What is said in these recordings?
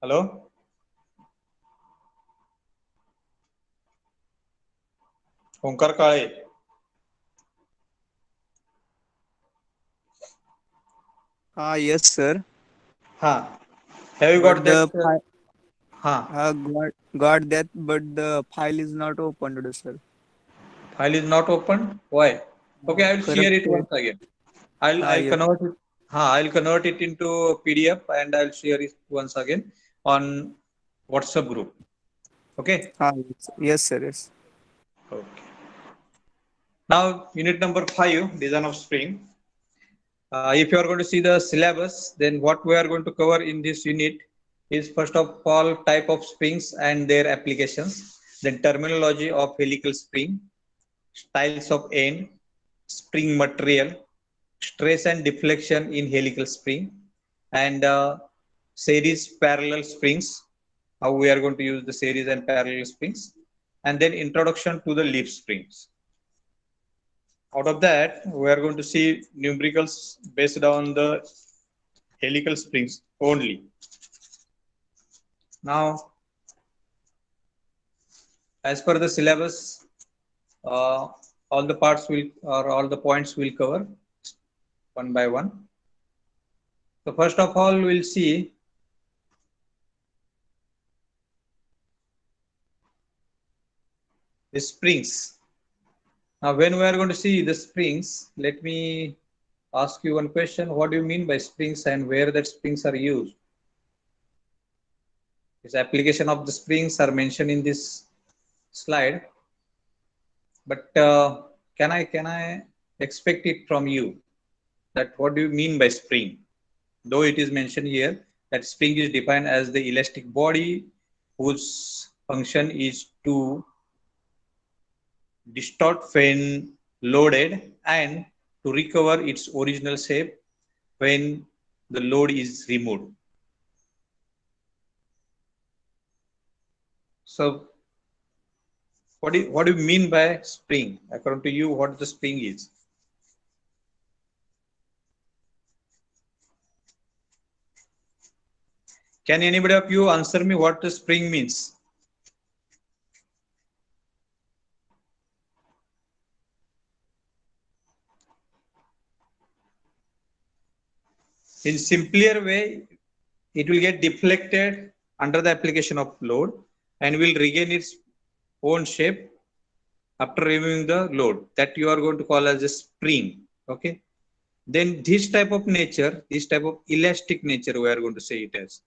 Hello? Onkar Kale. Yes, sir. Ha. Have you got But that? the file, Ha. got that, but the file is not opened, sir. File is not open. Why? Okay, I will share it Corrupted. once again. I'll Yes. convert it. I'll convert it into PDF and I'll share it once again on WhatsApp group. Okay. Yes, yes, sir. Yes. Okay. Now unit number 5, design of spring. If you are going to see the syllabus, then what we are going to cover in this unit is first of all type of springs and their applications, then terminology of helical spring, styles of end, spring material, stress and deflection in helical spring, and series parallel springs, how we are going to use the series and parallel springs, and then introduction to the leaf springs. Out of that, we are going to see numericals based on the helical springs only. Now, as per the syllabus, uh, all the parts will or all the points will cover one by one. So first of all, we'll see the springs. Now, when we are going to see the springs, let me ask you one question. What do you mean by springs and where that springs are used? This application of the springs are mentioned in this slide, but can I expect it from you that what do you mean by spring? Though it is mentioned here that spring is defined as the elastic body whose function is to distort when loaded and to recover its original shape when the load is removed. So what do you mean by spring? According to you, what the spring is? Can anybody of you answer me what the spring means? In simpler way, it will get deflected under the application of load and will regain its own shape after removing the load. That you are going to call as a spring. Okay. Then this type of nature, this type of elastic nature, we are going to say it as,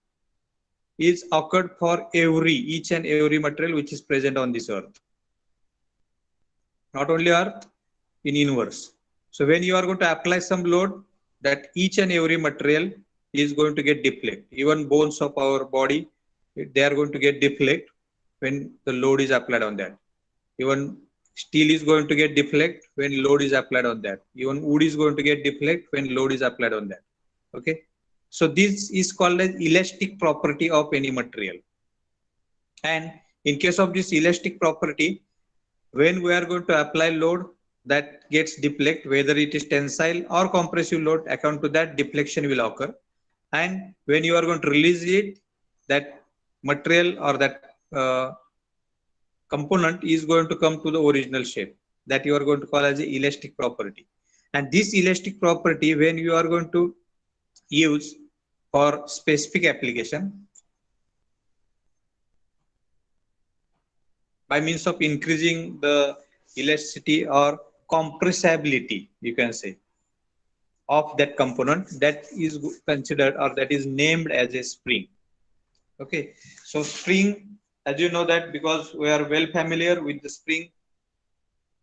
is occurred for each and every material which is present on this earth. Not only earth, in universe. So when you are going to apply some load, that each and every material is going to get deflect. Even bones of our body, they are going to get deflect when the load is applied on that. Even steel is going to get deflect when load is applied on that. Even wood is going to get deflect when load is applied on that. Okay. So this is called as elastic property of any material. And in case of this elastic property, when we are going to apply load, that gets deflect, whether it is tensile or compressive load, according to that deflection will occur. And when you are going to release it, that material or that component is going to come to the original shape that you are going to call as a elastic property. And this elastic property, when you are going to use for specific application, by means of increasing the elasticity or compressibility, you can say, of that component, that is considered or that is named as a spring. Okay, so spring, as you know that because we are well familiar with the spring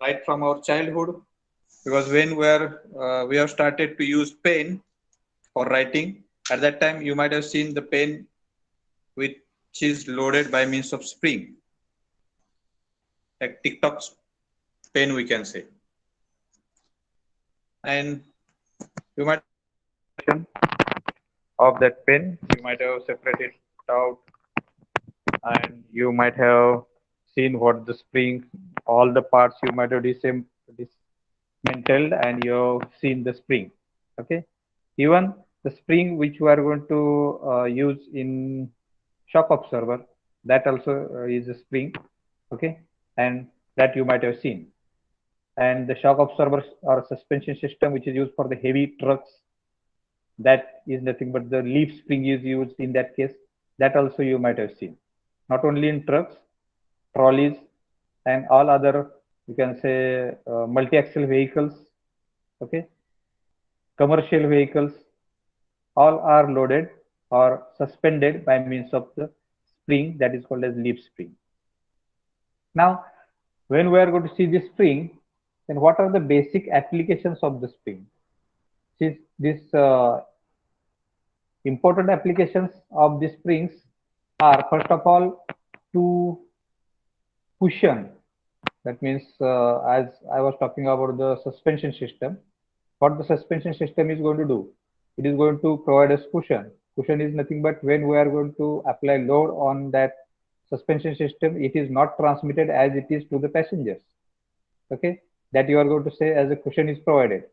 right from our childhood, because when we have started to use pen for writing, at that time you might have seen the pen which is loaded by means of spring, like TikTok pen we can say. And you might of that pen, you might have separated it out and you might have seen what the spring, all the parts you might have dismantled and you have seen the spring. Okay. Even the spring which we are going to use in shock absorber, that also is a spring, okay, and that you might have seen. And the shock absorbers or suspension system which is used for the heavy trucks, that is nothing but the leaf spring is used in that case, that also you might have seen. Not only in trucks, trolleys, and all other, you can say, multi-axle vehicles, okay, commercial vehicles, all are loaded or suspended by means of the spring that is called as leaf spring. Now, when we are going to see this spring, then what are the basic applications of the spring? Since this important applications of the springs are, first of all, to cushion. That means, as I was talking about the suspension system, what the suspension system is going to do? It is going to provide us cushion. Cushion is nothing but when we are going to apply load on that suspension system, it is not transmitted as it is to the passengers. Okay, that you are going to say as a cushion is provided.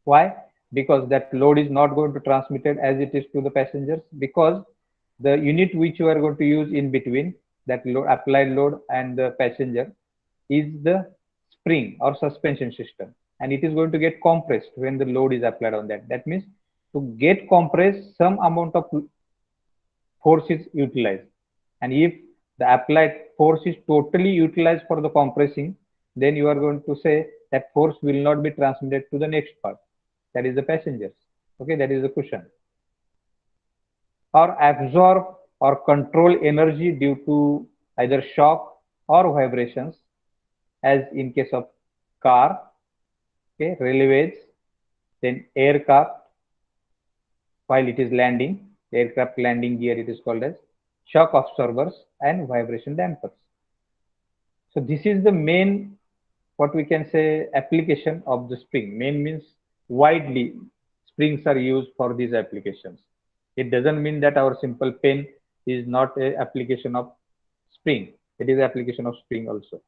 Why? Because that load is not going to transmitted as it is to the passengers, because the unit which you are going to use in between that load, applied load and the passenger, is the spring or suspension system, and it is going to get compressed when the load is applied on that. That means to get compressed, some amount of force is utilized, and if the applied force is totally utilized for the compressing, then you are going to say that force will not be transmitted to the next part, that is the passengers. Okay, that is the cushion. Or absorb or control energy due to either shock or vibrations, as in case of car, okay, railways, then aircraft while it is landing, aircraft landing gear, it is called as shock absorbers and vibration dampers. So this is the main, what we can say, application of the spring. Main means widely springs are used for these applications. It doesn't mean that our simple pen is not a application of spring. It is application of spring also.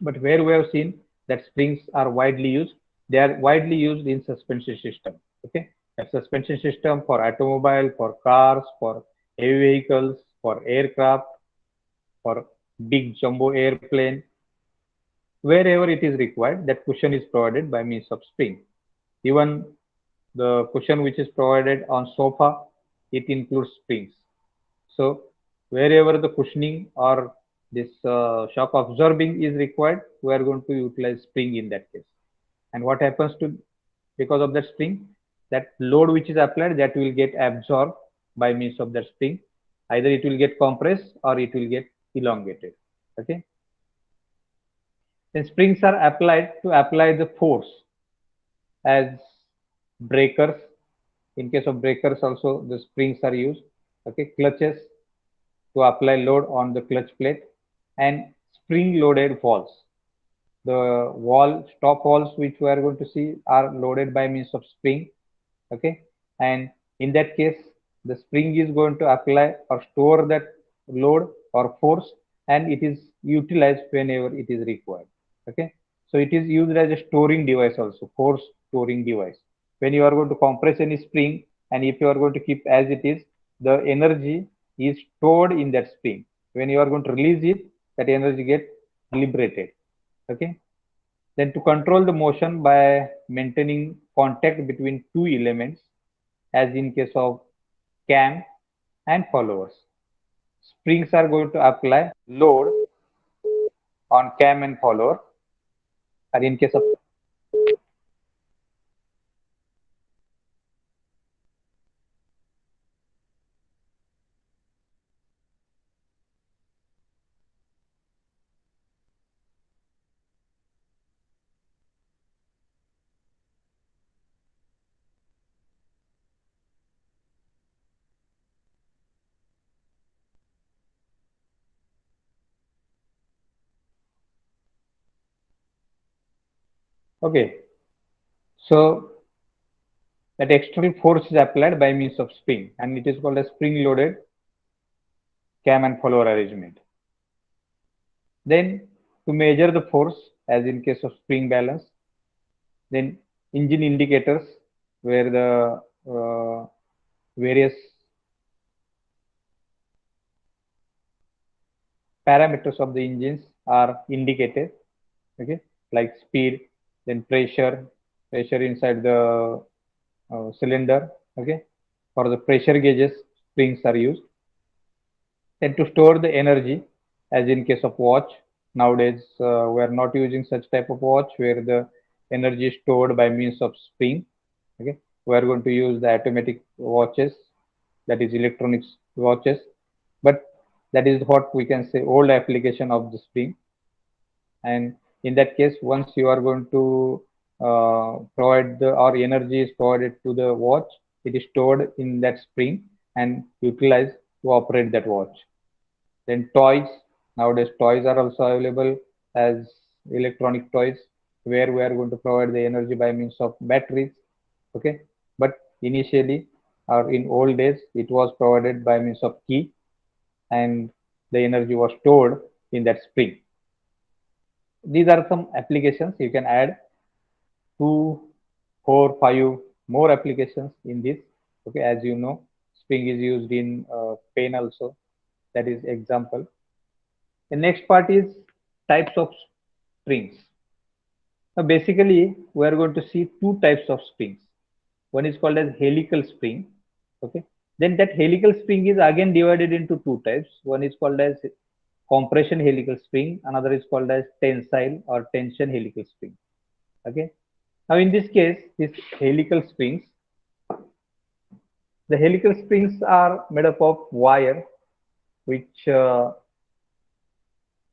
But where we have seen that springs are widely used, they are widely used in suspension system. Okay, a suspension system for automobile, for cars, for heavy vehicles, for aircraft, for big jumbo airplane, wherever it is required, that cushion is provided by means of spring. Even the cushion which is provided on sofa, it includes springs. So wherever the cushioning or this shock absorbing is required, we are going to utilize spring in that case. And what happens to, because of that spring, that load which is applied, that will get absorbed by means of that spring. Either it will get compressed or it will get elongated. Okay. Then springs are applied to apply the force as breakers. In case of breakers also the springs are used. Okay, clutches to apply load on the clutch plate, and spring loaded valves. The stop valves which we are going to see are loaded by means of spring. Okay, and in that case the spring is going to apply or store that load or force, and it is utilized whenever it is required. Okay, so it is used as a storing device also, force storing device. When you are going to compress any spring, and if you are going to keep as it is, the energy is stored in that spring. When you are going to release it, that energy get liberated. Okay, then to control the motion by maintaining contact between two elements, as in case of cam and followers, springs are going to apply load on cam and follower. And in case of, okay, so that external force is applied by means of spring, and it is called a spring loaded cam and follower arrangement. Then to measure the force, as in case of spring balance, then engine indicators, where the various parameters of the engines are indicated, okay, like speed, then pressure inside the cylinder, okay. For the pressure gauges, springs are used. Then to store the energy, as in case of watch, nowadays we are not using such type of watch where the energy is stored by means of spring, okay. We are going to use the automatic watches, that is electronics watches, but that is what we can say old application of the spring. And in that case, once you are going to provide the or energy is provided to the watch, it is stored in that spring and utilized to operate that watch. Then toys, nowadays toys are also available as electronic toys where we are going to provide the energy by means of batteries, okay. But initially or in old days it was provided by means of key and the energy was stored in that spring. These are some applications. You can add 2, 4, 5 more applications in this, okay. As you know, spring is used in pen also, that is example. The next part is types of springs. Now basically we are going to see two types of springs. One is called as helical spring, okay. Then that helical spring is again divided into two types. One is called as compression helical spring, another is called as tensile or tension helical spring, okay. Now in this case, these helical springs, the helical springs are made up of wire which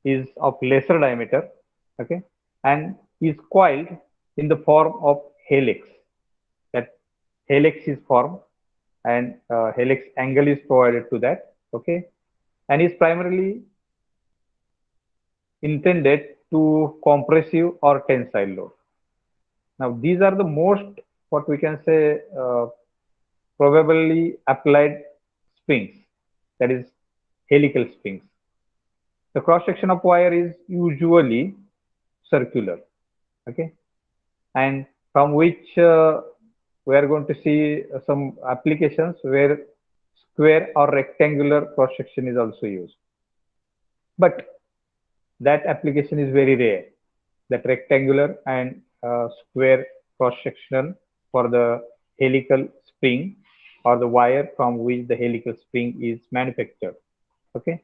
is of lesser diameter, okay, and is coiled in the form of helix. That helix is formed and helix angle is provided to that, okay, and is primarily intended to compressive or tensile load. Now these are the most, what we can say, probably applied springs, that is helical springs. The cross section of wire is usually circular, okay, and from which we are going to see some applications where square or rectangular cross section is also used, but that application is very rare, that rectangular and square cross section for the helical spring or the wire from which the helical spring is manufactured, okay.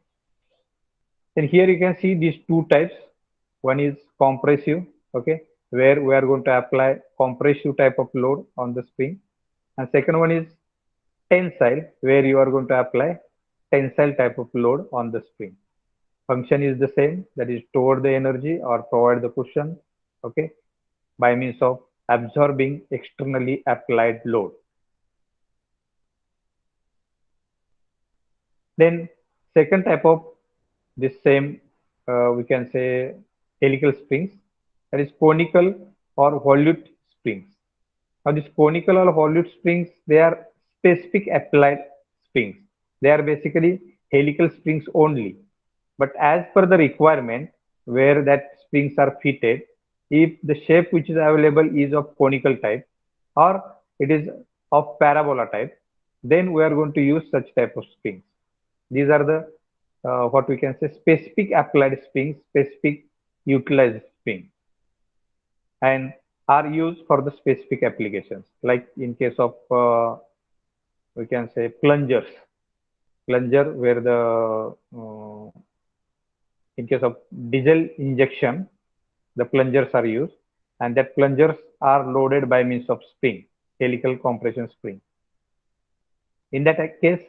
And here you can see these two types. One is compressive, okay, where we are going to apply compressive type of load on the spring. And second one is tensile, where you are going to apply tensile type of load on the spring. Function is the same, that is store the energy or provide the cushion, okay, by means of absorbing externally applied load. Then second type of this same, we can say helical springs, that is conical or volute springs. Now these conical or volute springs, they are specific applied springs. They are basically helical springs only. But as per the requirement where that springs are fitted, if the shape which is available is of conical type or it is of parabola type, then we are going to use such type of springs. These are the what we can say specific applied springs, specific utilized springs, and are used for the specific applications. Like in case of we can say plunger where the in case of diesel injection, the plungers are used, and that plungers are loaded by means of spring, helical compression spring. In that case,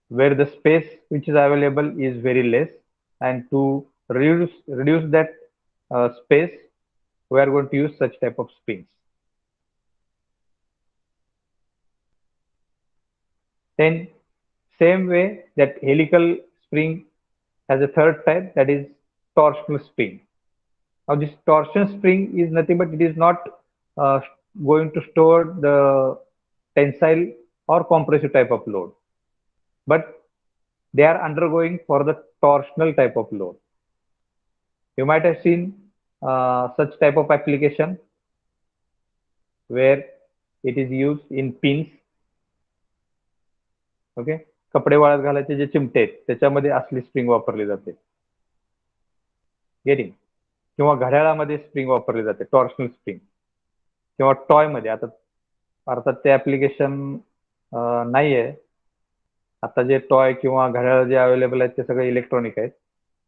where the space which is available is very less, and to reduce that space, we are going to use such type of springs. Then same way that helical spring has a third type, that is torsional spring. Now this torsion spring is nothing but it is not uh, going to store the tensile or compressive type of load, but they are undergoing for the torsional type of load. You might have seen such type of application where it is used in pins, okay. कपडे वाळत घालायचे जे चिमटे आहेत त्याच्यामध्ये असली spring वापरली जाते. Getting. किंवा घड्याळामध्ये स्प्रिंग वापरली जाते, टॉर्शनल स्प्रिंग. किंवा टॉय मध्ये, आता अर्थात ते ऍप्लिकेशन नाहीये. आता जे टॉय किंवा घड्याळ जे अवेलेबल आहेत ते सगळे इलेक्ट्रॉनिक आहेत.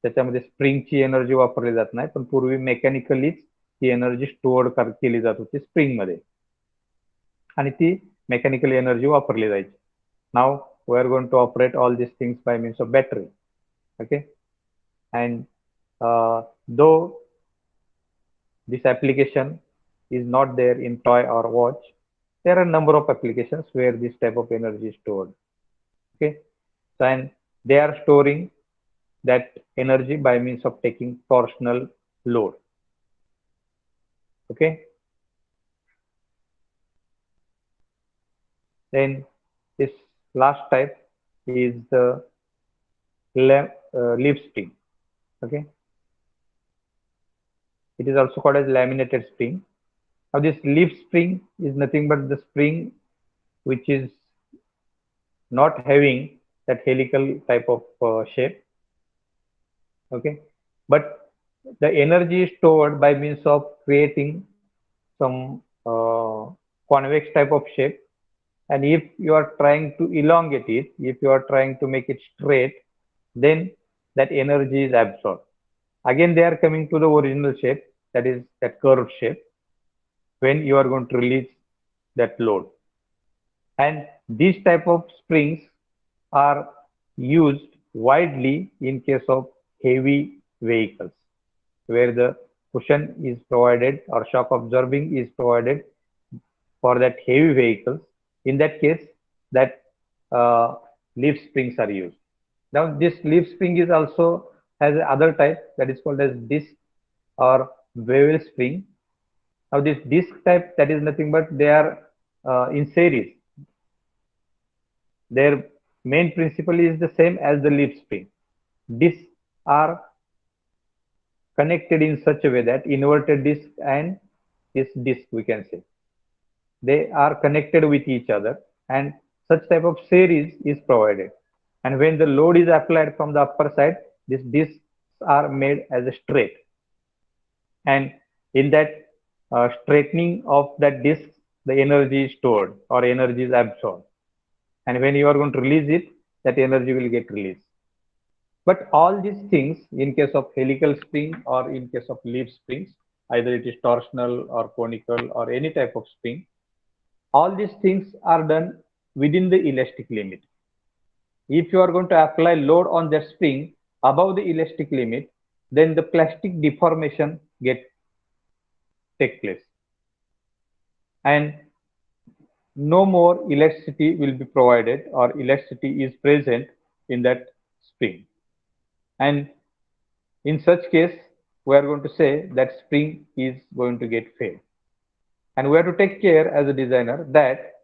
त्याच्यामध्ये स्प्रिंगची एनर्जी वापरली जात नाही, पण पूर्वी मेकॅनिकलीच ती एनर्जी स्टोअर केली जात होती स्प्रिंग मध्ये, आणि ती मेकॅनिकल एनर्जी वापरली जायची. नाव we are going to operate all these things by means of battery. Okay, and though this application is not there in toy or watch, there are a number of applications where this type of energy is stored. Okay, so, and they are storing that energy by means of taking torsional load. Okay, then this last type is the leaf spring. Okay, it is also called as laminated spring. Now this leaf spring is nothing but the spring which is not having that helical type of shape. Okay, but the energy is stored by means of creating some convex type of shape, and if you are trying to elongate it, if you are trying to make it straight, then that energy is absorbed. Again they are coming to the original shape, that is that curved shape, when you are going to release that load. And these type of springs are used widely in case of heavy vehicles, where the cushion is provided or shock absorbing is provided for that heavy vehicles. In that case, that leaf springs are used. Now this leaf spring is also has other type, that is called as disc or bevel spring. Now this disc type, that is nothing but they are in series. Their main principle is the same as the leaf spring. Discs are connected in such a way that inverted disc and this disc, we can say, they are connected with each other, and such type of series is provided. And when the load is applied from the upper side, these discs are made as a straight, and in that straightening of that disc, the energy is stored or energy is absorbed, and when you are going to release it, that energy will get released. But all these things, in case of helical spring or in case of leaf springs, either it is torsional or conical or any type of spring, all these things are done within the elastic limit. If you are going to apply load on that spring above the elastic limit, then the plastic deformation take place, and no more elasticity will be provided or elasticity is present in that spring. And in such case, we are going to say that spring is going to get failed. And we have to take care as a designer that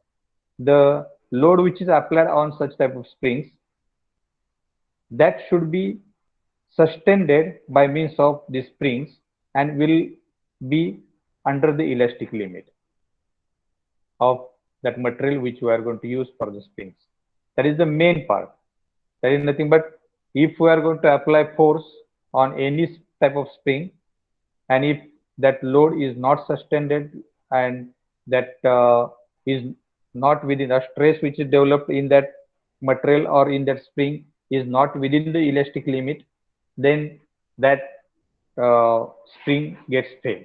the load which is applied on such type of springs, that should be sustained by means of the springs and will be under the elastic limit of that material which we are going to use for the springs. That is the main part. That is nothing but if we are going to apply force on any type of spring, and if that load is not sustained and that is not within a stress which is developed in that material or in that spring is not within the elastic limit, then that spring gets failed.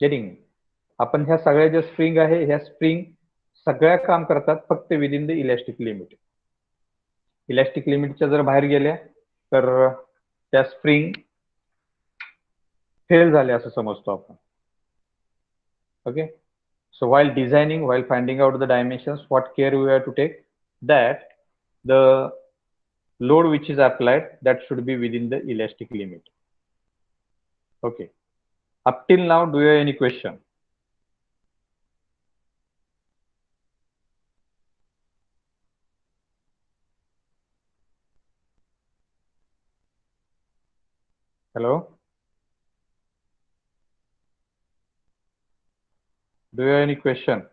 Getting? आपण ह्या सगळ्या ज्या spring आहे, ह्या spring सगळ्या काम करतात फक्त within the elastic limit. Elastic लिमिटच्या जर बाहेर गेल्या तर त्या स्प्रिंग फेल झाले असं समजतो आपण. Okay, so while designing, while finding out the dimensions, what care we have to take, that the load which is applied, that should be within the elastic limit. Okay, up till now, do you have any question? Hello, do you have any question?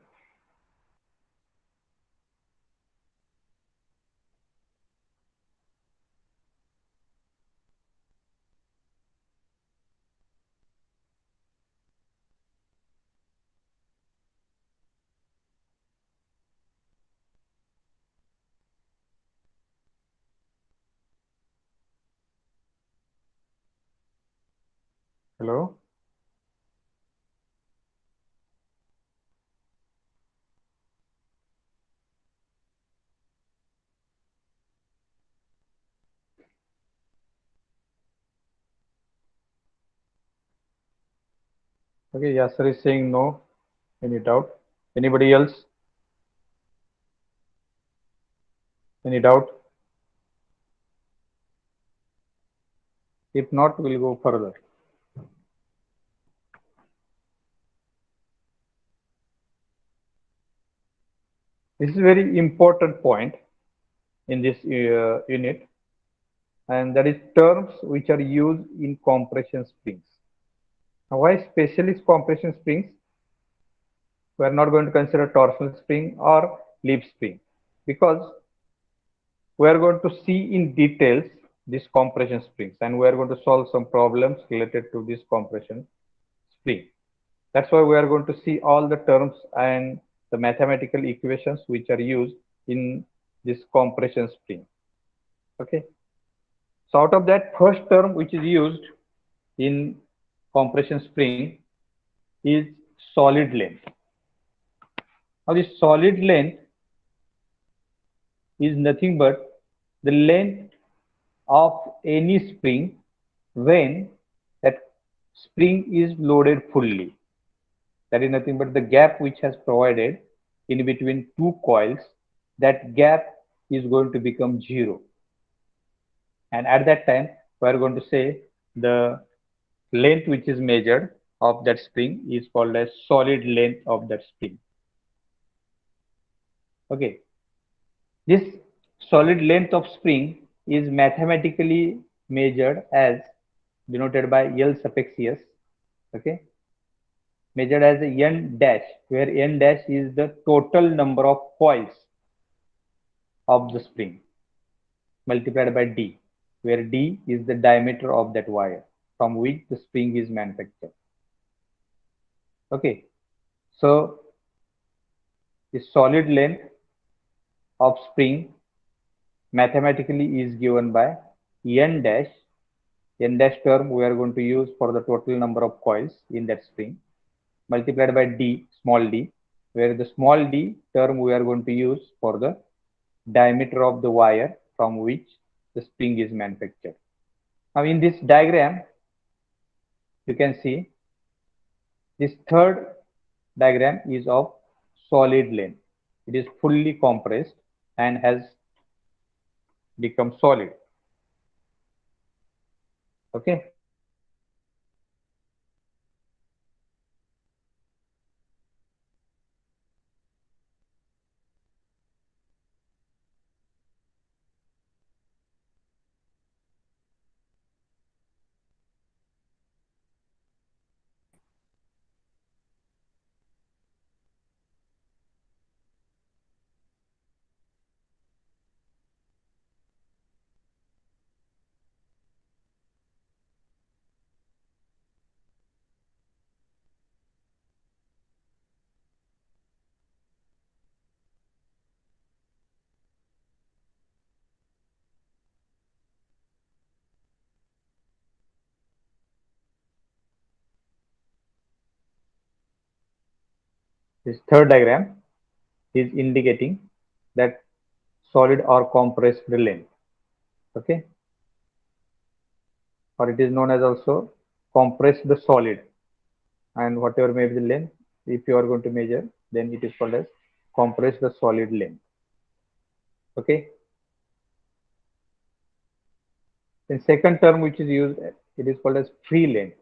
Hello. Okay, Yasser is saying no. Any doubt? Anybody else? Any doubt? If not, we'll go further. This is a very important point in this unit, and that is terms which are used in compression springs. Now, why specialist compression springs? We are not going to consider torsional spring or leaf spring, because we are going to see in details these compression springs, and we are going to solve some problems related to this compression spring. That's why we are going to see all the terms and the mathematical equations which are used in this compression spring. Okay. So out of that, first term which is used in compression spring is solid length. Now this solid length is nothing but the length of any spring when that spring is loaded fully. That is nothing but the gap which has provided in between two coils. That gap is going to become 0. And at that time, we are going to say the length which is measured of that spring is called as solid length of that spring. Okay. This solid length of spring is mathematically measured as denoted by L suffix S. Okay. Measured as N dash, where N dash is the total number of coils of the spring multiplied by D, where D is the diameter of that wire from which the spring is manufactured. Okay, so the solid length of spring mathematically is given by N dash. N dash term we are going to use for the total number of coils in that spring multiplied by D, small d, where the small d term we are going to use for the diameter of the wire from which the spring is manufactured. Now in this diagram, you can see this third diagram is of solid length. It is fully compressed and has become solid. Okay. This third diagram is indicating that solid or compressed length. Okay. Or it is known as also compressed the solid, and whatever may be the length, if you are going to measure, then it is called as compress the solid length. Okay. Then second term which is used, it is called as free length.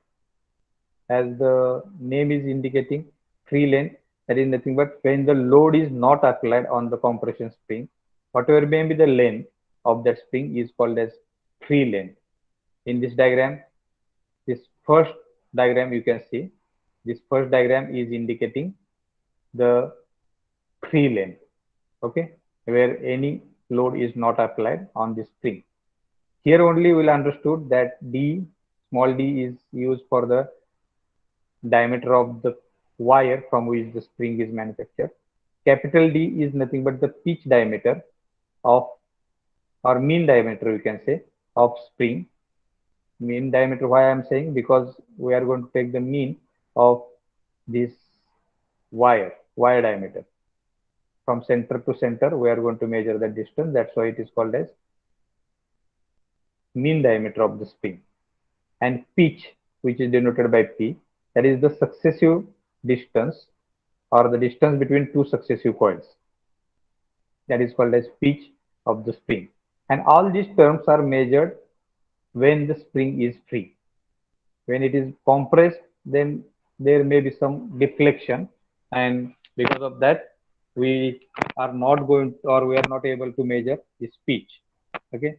As the name is indicating, free length, that is nothing but when the load is not applied on the compression spring, whatever may be the length of that spring is called as free length. In this diagram, this first diagram you can see, this first diagram is indicating the free length. Okay, where any load is not applied on the spring. Here only we will understood that D, small d is used for the diameter of the wire from which the spring is manufactured. Capital D is nothing but the pitch diameter of, or mean diameter you can say, of spring. Mean diameter, why I am saying, because we are going to take the mean of this wire diameter. From center to center, we are going to measure the distance. That's why it is called as mean diameter of the spring. And pitch, which is denoted by P, that is the successive distance or the distance between two successive coils. That is called as pitch of the spring. And all these terms are measured when the spring is free. When it is compressed, then there may be some deflection, and because of that, we are not going to, or we are not able to measure this pitch. Okay,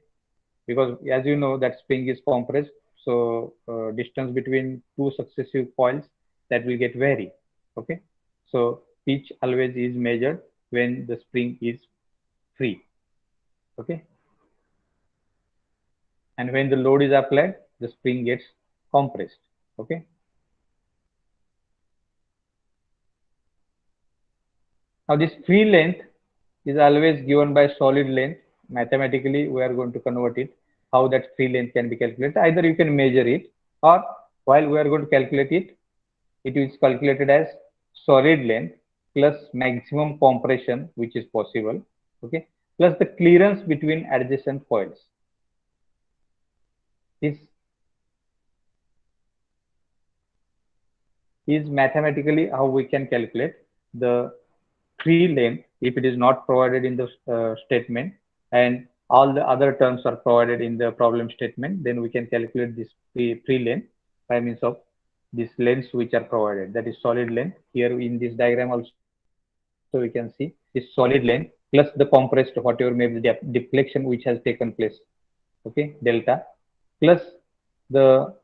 because as you know that spring is compressed, so distance between two successive coils, that will get vary. Okay, so pitch always is measured when the spring is free. Okay, and when the load is applied, the spring gets compressed. Okay, now this free length is always given by solid length. Mathematically we are going to convert it, how that free length can be calculated. Either you can measure it, or while we are going to calculate it, it is calculated as solid length plus maximum compression which is possible, okay, plus the clearance between adjacent coils. This is mathematically how we can calculate the free length if it is not provided in the statement, and all the other terms are provided in the problem statement. Then we can calculate this free length by means of these lengths which are provided, that is solid length. Here in this diagram also we can see this solid length plus the compressed whatever may be the deflection which has taken place, okay, delta, plus the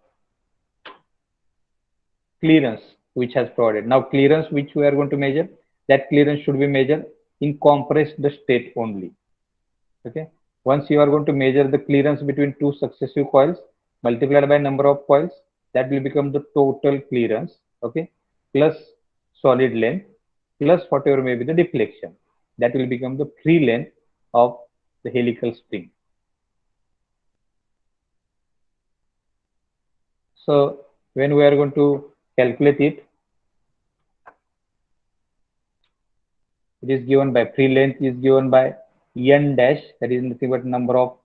clearance which has provided. Now clearance which we are going to measure, that clearance should be measured in compressed state only. Okay. Once you are going to measure the clearance between two successive coils multiplied by number of coils, that will become the total clearance. Okay. Plus solid length plus whatever may be the deflection. That will become the free length of the helical spring. So when we are going to calculate it, it is given by free length is given by n dash, that is nothing but number of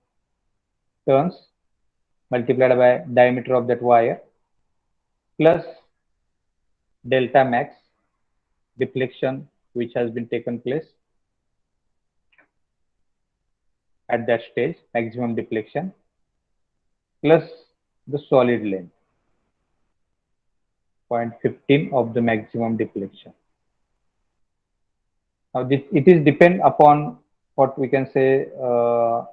turns multiplied by diameter of that wire, plus delta max, deflection which has been taken place at that stage, maximum deflection, plus the solid length 0.15 of the maximum deflection. Now this, it is depend upon what we can say, the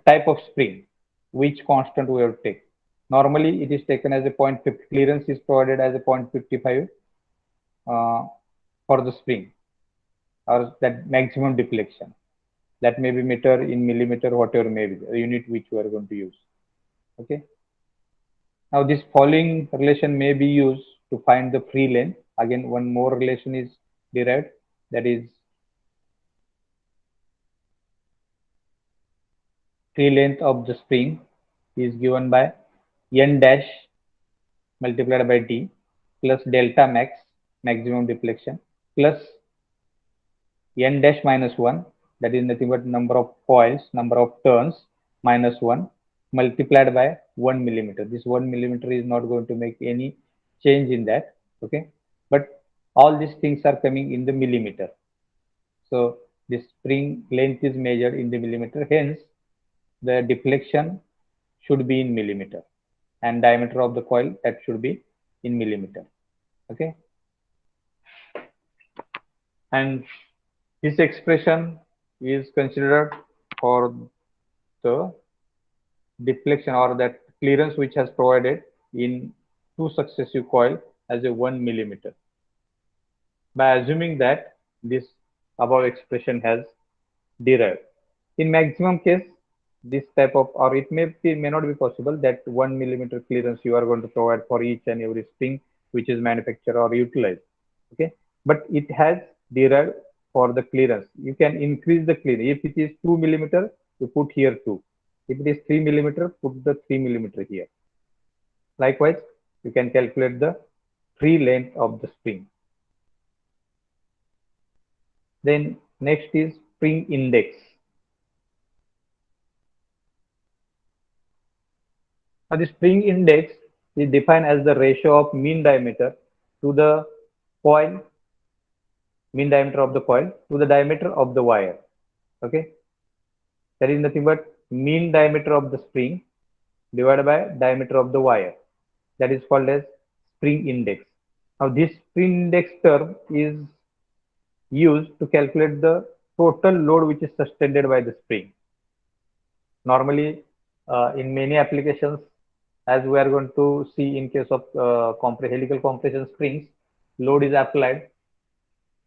type of spring, which constant we have to take. Normally it is taken as a 0.50, clearance is provided as a 0.55 for the spring, or that maximum deflection. That may be meter in millimeter, whatever may be the unit which we are going to use. Okay. Now this following relation may be used to find the free length. Again, one more relation is derived, that is free length of the spring is given by n dash multiplied by d plus delta max, maximum deflection, plus n dash minus 1, that is nothing but number of coils, number of turns, minus 1 multiplied by 1 millimeter. This 1 millimeter is not going to make any change in that. Okay, but all these things are coming in the millimeter. So the spring length is measured in the millimeter, hence the deflection should be in millimeter, and diameter of the coil, that should be in millimeter. Okay, and this expression is considered for the deflection or that clearance which has provided in two successive coil as a 1 millimeter, by assuming that this above expression has derived. In maximum case, this type of, or it may not be possible that 1 millimeter clearance you are going to provide for each and every spring which is manufactured or utilized. Okay, but it has derived for the clearance. You can increase the clearance. If it is 2 millimeter, you put here 2. If it is 3 millimeter, put the 3 millimeter here. Likewise, you can calculate the free length of the spring. Then next is spring index. Now the spring index is defined as the ratio of mean diameter to the coil, mean diameter of the coil to the diameter of the wire. Okay, that is nothing but mean diameter of the spring divided by diameter of the wire. That is called as spring index. Now this spring index term is used to calculate the total load which is sustained by the spring. Normally, in many applications, as we are going to see in case of helical compression springs, load is applied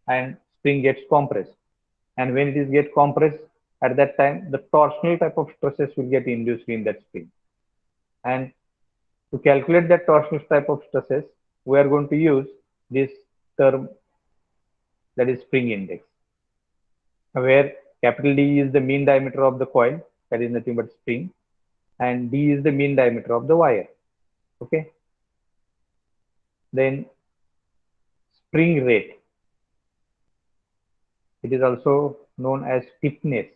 and spring gets compressed. And when it is get compressed, at that time, the torsional type of stresses will get induced in that spring. And to calculate that torsional type of stresses, we are going to use this term, that is spring index, where capital D is the mean diameter of the coil, that is nothing but spring, and D is the mean diameter of the wire. Okay. Then spring rate. It is also known as stiffness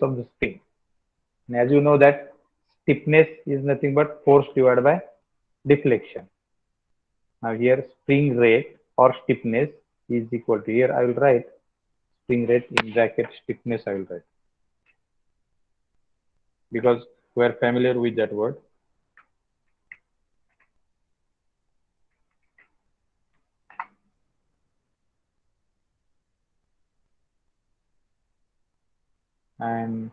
of the spring. And as you know that stiffness is nothing but force divided by deflection. Now here spring rate or stiffness is equal to, here I will write spring rate in bracket, stiffness I will write, because we are familiar with that word. And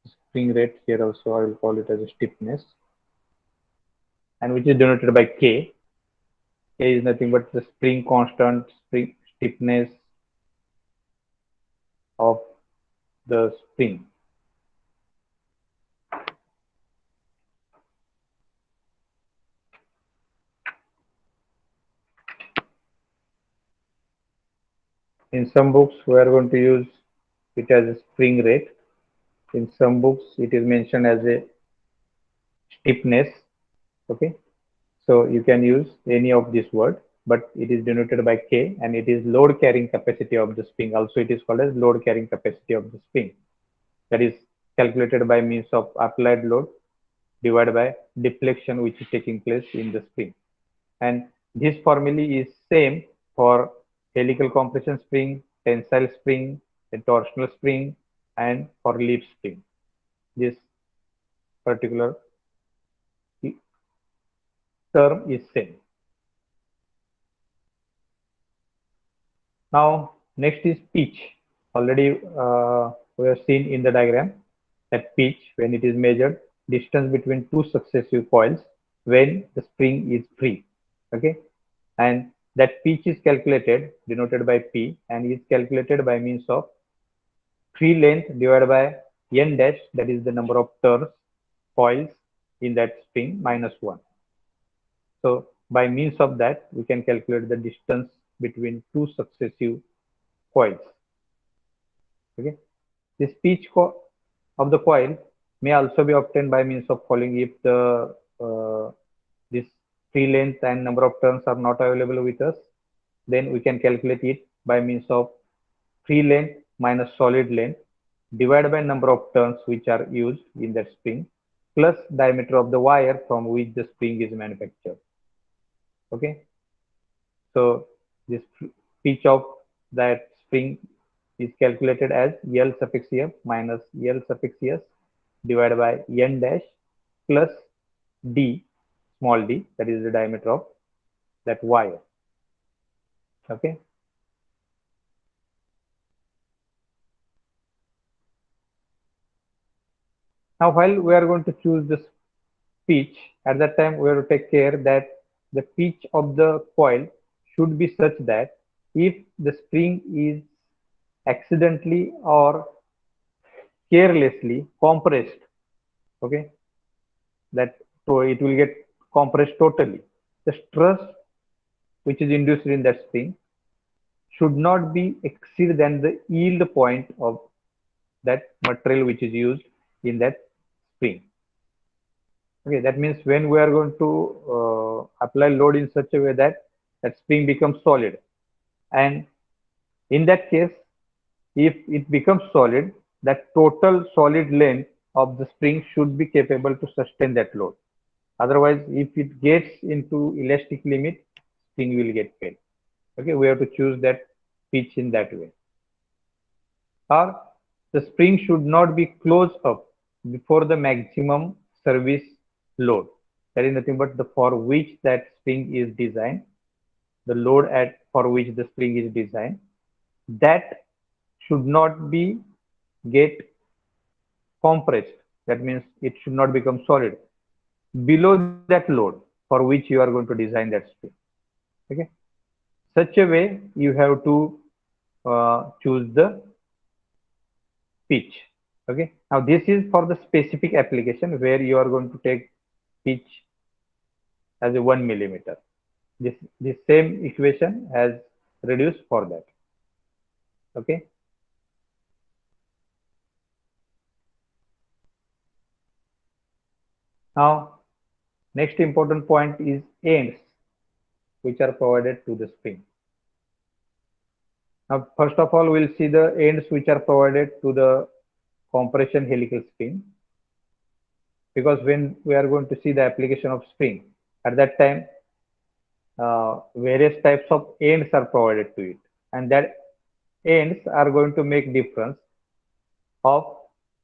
spring rate here also I will call it as a stiffness, and which is denoted by K. K is nothing but the spring constant, spring stiffness of the spring. In some books, we are going to use it as a spring rate. In some books, it is mentioned as a stiffness. Okay, so you can use any of this word, but it is denoted by K, and it is load carrying capacity of the spring. Also, it is called as load carrying capacity of the spring. That is calculated by means of applied load divided by deflection which is taking place in the spring. And this formula is same for helical compression spring, tensile spring, a torsional spring, and for leaf spring. This particular term is same. Now next is pitch. Already we have seen in the diagram that pitch, when it is measured, distance between two successive coils when the spring is free. Okay, and that pitch is calculated, denoted by P, and is calculated by means of free length divided by n dash, that is the number of turns, coils in that spring, minus 1. So by means of that, we can calculate the distance between two successive coils. Okay, this pitch of the coil may also be obtained by means of following. If the this free length and number of turns are not available with us, then we can calculate it by means of free length minus solid length divided by number of turns which are used in that spring plus diameter of the wire from which the spring is manufactured. Okay, so this pitch of that spring is calculated as L suffix F minus L suffix S divided by N dash plus D, small d, that is the diameter of that wire. Okay. Now, while we are going to choose this pitch, at that time we have to take care that the pitch of the coil should be such that if the spring is accidentally or carelessly compressed, okay, that so it will get compressed totally. The stress which is induced in that spring should not be exceed than the yield point of that material which is used in that spring. Okay, that means when we are going to apply load in such a way that that spring becomes solid, and in that case, if it becomes solid, that total solid length of the spring should be capable to sustain that load. Otherwise, if it gets into elastic limit, spring will get failed. Okay, we have to choose that pitch in that way. Or the spring should not be closed up before the maximum service load. That is nothing but the for which that spring is designed, the load at for which the spring is designed, that should not be get compressed. That means it should not become solid below that load for which you are going to design that spring. Okay, such a way you have to choose the pitch. Okay, now this is for the specific application where you are going to take pitch as a 1 millimeter. This same equation has reduced for that. Okay. Now, next important point is ends which are provided to the spring. Now, first of all, we'll see the ends which are provided to the compression helical spring, because when we are going to see the application of spring, at that time, various types of ends are provided to it, and that ends are going to make difference of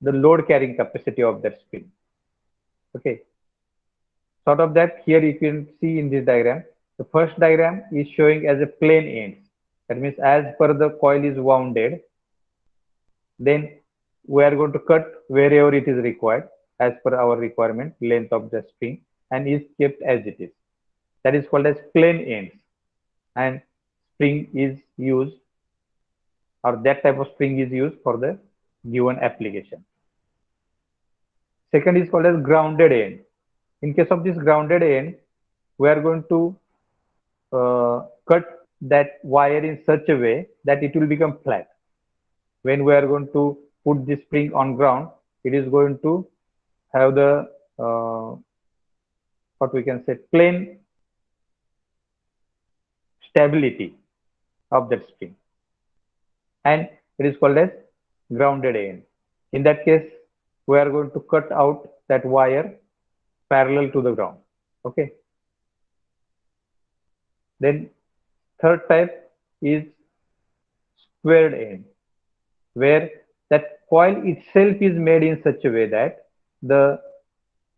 the load carrying capacity of that spring. Okay. Sort of that here you can see in this diagram. The first diagram is showing as a plain ends. That means as per the coil is wounded, then we are going to cut wherever it is required as per our requirement, length of the spring, and is kept as it is. That is called as plain ends. And spring is used, or that type of spring is used for the given application. Second is called as grounded end. In case of this grounded end, we are going to cut that wire in such a way that it will become flat. When we are going to put this spring on ground, it is going to have the what we can say plain stability of that spring, and it is called as grounded end. In that case, we are going to cut out that wire parallel to the ground. Okay. Then third type is squared end, where that coil itself is made in such a way that the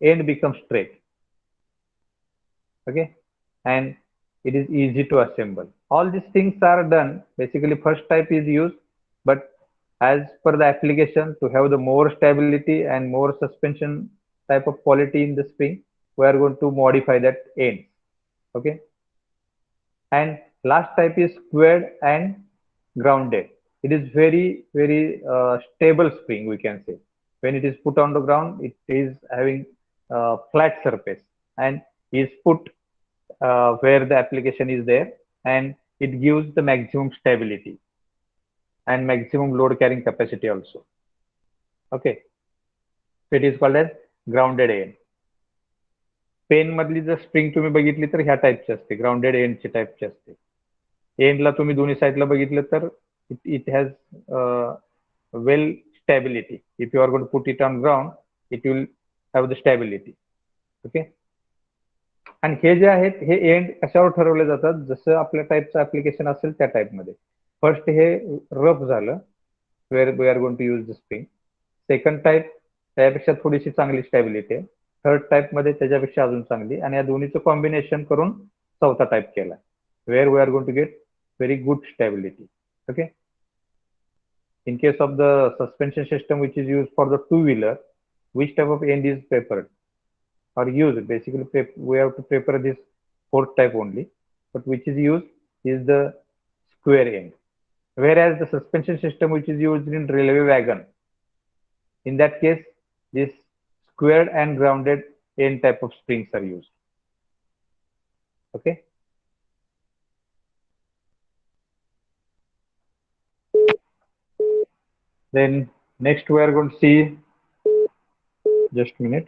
end becomes straight. Okay, and it is easy to assemble. All these things are done. Basically, first type is used, but as per the application, to have the more stability and more suspension type of quality in the spring, we are going to modify that end. Okay, and last type is squared and grounded. It is very stable spring, we can say. When it is put on the ground, it is having flat surface and is put where the application is there, and it gives the maximum stability and maximum load carrying capacity also. Okay, so it is called as grounded end. Pen मधली जर spring तुम्ही बघितली तर ह्या टाईपची असते, grounded एंडची टाईपची असते. एंडला तुम्ही दोन्ही साईडला बघितलं तर it has well stability. If you are going to put it on ground, it will have the stability. Okay, आणि हे जे आहेत हे एंड कशावर ठरवले जातात, जसं आपल्या टाईपचं ऍप्लिकेशन असेल त्या टाईपमध्ये. फर्स्ट हे रफ झालं, where we are going to use the spring. Second type त्यापेक्षा थोडीशी चांगली स्टॅबिलिटी आहे. थर्ड टाईप मध्ये त्याच्यापेक्षा अजून चांगली, आणि या दोन्हीचं कॉम्बिनेशन करून चौथा टाईप केला, where we are going to get very good stability. Okay, in case of the suspension system which is used for the two-wheeler, which type of end is preferred or used? Basically, we have to prefer this fourth type only, but which is used is the square end. Whereas the suspension system which is used in railway wagon, in that case, this squared and grounded end type of springs are used. Okay. Then Next, we are going to see, just a minute.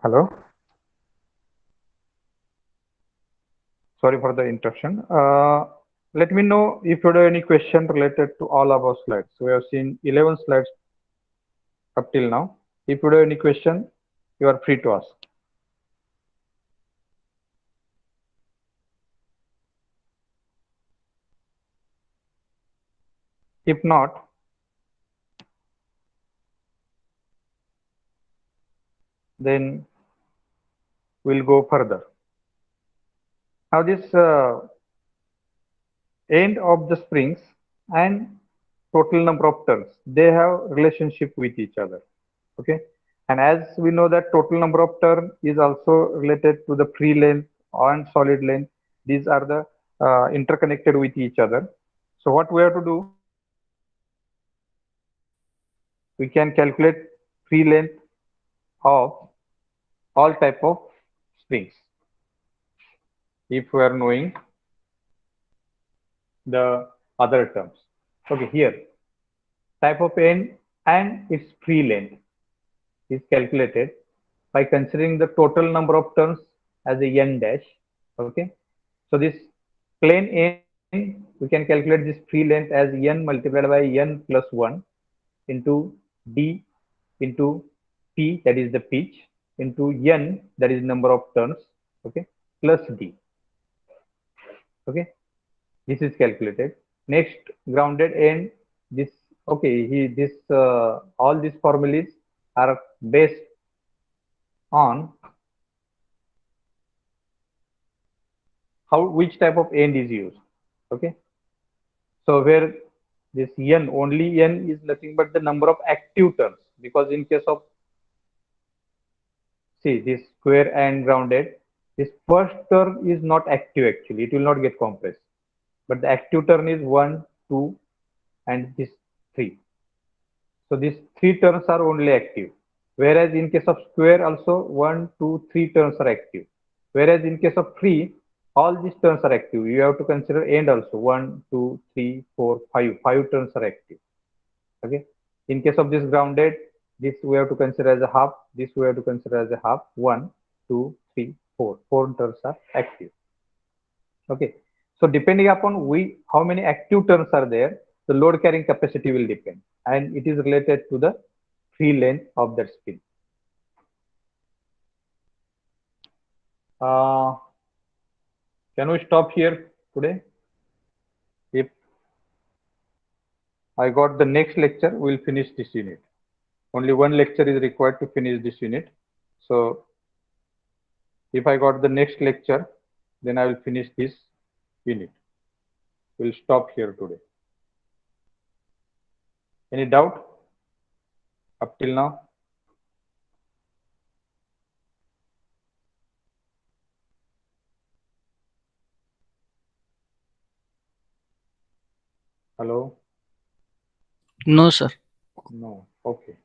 Hello. Sorry for the interruption. Let me know if you have any question related to all of our slides. We have seen 11 slides up till now. If you have any question, you are free to ask. If not, then we'll go further. Now this end of the springs and total number of turns, they have relationship with each other. Okay. And as we know that total number of turn is also related to the free length and solid length. These are the interconnected with each other. So what we have to do, we can calculate free length of all type of springs if we are knowing the other terms. Okay, here type of end and its free length is calculated by considering the total number of turns as a n dash. Okay, so this plane end, we can calculate this free length as n multiplied by n plus 1 into d into p, that is the pitch, into n, that is number of turns, okay, plus d. Okay, this is calculated. Next, grounded end, this, okay, this all these formulas are based on how, which type of end is used. Okay, so where this n, only n is nothing but the number of active turns, because in case of, see, this square and grounded, this first turn is not active actually, it will not get compressed, but the active turn is 1, 2 and this 3. So these 3 turns are only active, whereas in case of square also 1, 2, 3 turns are active, whereas in case of free, all these turns are active. You have to consider end also, 1, 2, 3, 4, 5. 5 turns are active. Okay. In case of this grounded, this we have to consider as a half, this we have to consider as a half. 1, 2, 3, 4. 4 turns are active. Okay. So depending upon how many active turns are there, the load carrying capacity will depend, and it is related to the free length of that spin. Can we stop here today? If I got the next lecture, we'll finish this unit. Only one lecture is required to finish this unit. So if I got the next lecture, then I will finish this unit. We'll stop here today. Any doubt up till now? Hello? No, sir. No. Okay.